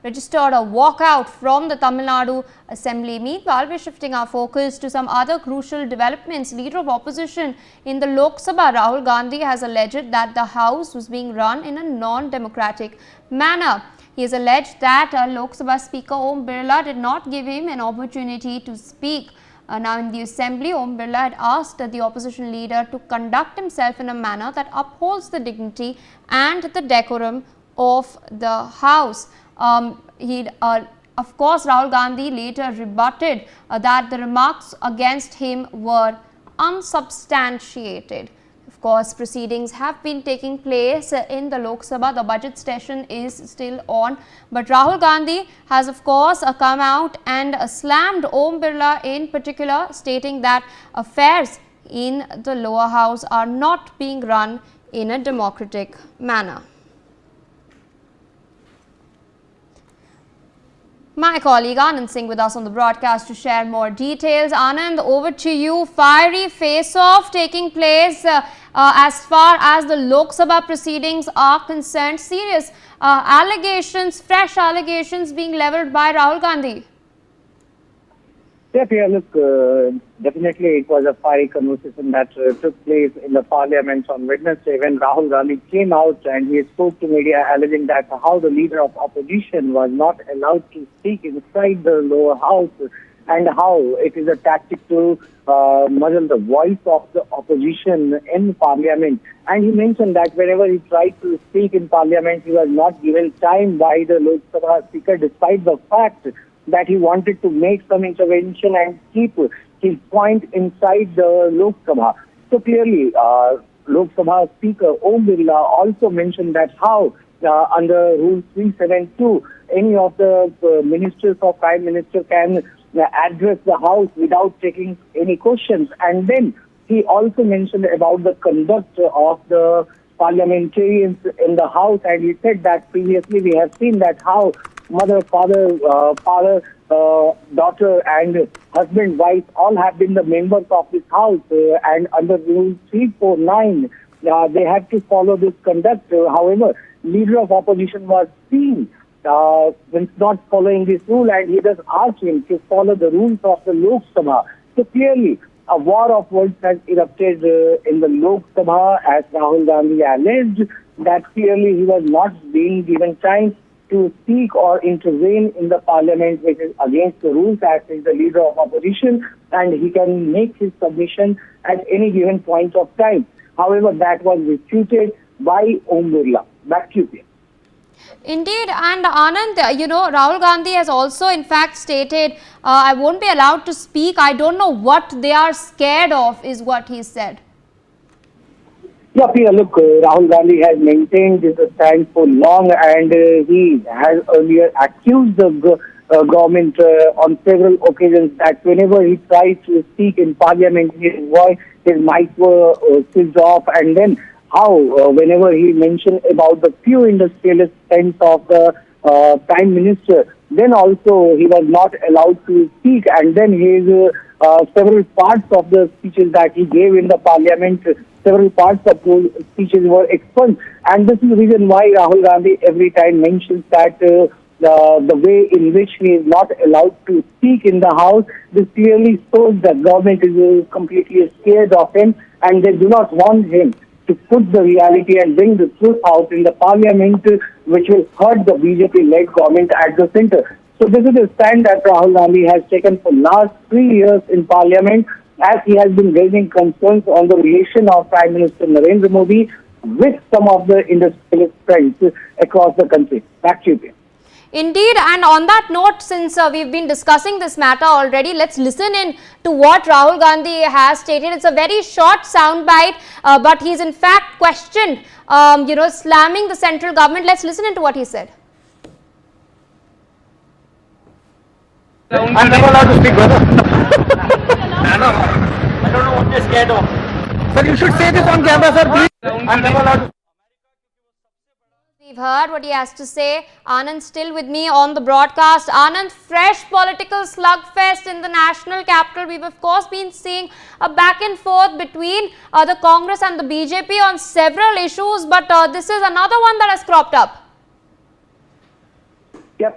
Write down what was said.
registered a walkout from the Tamil Nadu Assembly. Meanwhile, we're shifting our focus to some other crucial developments. Leader of opposition in the Lok Sabha, Rahul Gandhi, has alleged that the House was being run in a non-democratic manner. He has alleged that Lok Sabha Speaker Om Birla did not give him an opportunity to speak. Now in the Assembly, Om Birla had asked the opposition leader to conduct himself in a manner that upholds the dignity and the decorum of the House. Of course, Rahul Gandhi later rebutted that the remarks against him were unsubstantiated. Of course, proceedings have been taking place in the Lok Sabha. The budget session is still on, but Rahul Gandhi has of course come out and slammed Om Birla in particular, stating that affairs in the lower house are not being run in a democratic manner. My colleague Anand Singh with us on the broadcast to share more details. Anand, over to you. Fiery face-off taking place as far as the Lok Sabha proceedings are concerned. Serious allegations, fresh allegations being levelled by Rahul Gandhi. Yeah, look, definitely it was a fiery conversation that took place in the Parliament on Wednesday when Rahul Gandhi came out and he spoke to media alleging that how the leader of opposition was not allowed to speak inside the lower house and how it is a tactic to muzzle the voice of the opposition in Parliament. And he mentioned that whenever he tried to speak in Parliament, he was not given time by the Lok Sabha Speaker, despite the fact that he wanted to make some intervention and keep his point inside the Lok Sabha. So clearly, Lok Sabha Speaker Om Birla also mentioned that how under Rule 372, any of the ministers or Prime Minister can address the House without taking any questions. And then he also mentioned about the conduct of the parliamentarians in the House, and he said that previously we have seen that how mother, father, daughter and husband, wife all have been the members of this House, and under Rule 349 they have to follow this conduct. However, leader of opposition was seen when not following this rule, and he does ask him to follow the rules of the Lok Sabha. So clearly a war of words has erupted in the Lok Sabha, as Rahul Gandhi alleged that clearly he was not being given time to speak or intervene in the Parliament, which is against the rules, as is the leader of opposition, and he can make his submission at any given point of time. However, that was refuted by Om Birla. Back to you. Indeed, and Anand, Rahul Gandhi has also in fact stated, I won't be allowed to speak. I don't know what they are scared of, is what he said. Yeah, Pia, look, Rahul Gandhi has maintained this stand for long, and he has earlier accused the government on several occasions that whenever he tried to speak in Parliament, his mic was switched off, and then how whenever he mentioned about the few industrialist spends of the Prime Minister, then also he was not allowed to speak, and then his several parts of the speeches that he gave in the Parliament, several parts of those speeches were expunged. And this is the reason why Rahul Gandhi every time mentions that the way in which he is not allowed to speak in the House, this clearly shows that government is completely scared of him, and they do not want him to put the reality and bring the truth out in the Parliament, which will hurt the BJP-led government at the center. So this is the stand that Rahul Gandhi has taken for last 3 years in Parliament, as he has been raising concerns on the relation of Prime Minister Narendra Modi with some of the industrialist friends across the country. Back to you. Indeed, and on that note, since we've been discussing this matter already, let's listen in to what Rahul Gandhi has stated. It's a very short soundbite, but he's in fact questioned, slamming the central government. Let's listen into what he said. I'm never allowed to speak, brother. I don't know what you're scared of. Sir, you should say this on camera, sir, please. I'm never allowed to. We've heard what he has to say. Anand still with me on the broadcast. Anand, fresh political slugfest in the national capital. We've of course been seeing a back and forth between the Congress and the BJP on several issues, but this is another one that has cropped up. Yeah,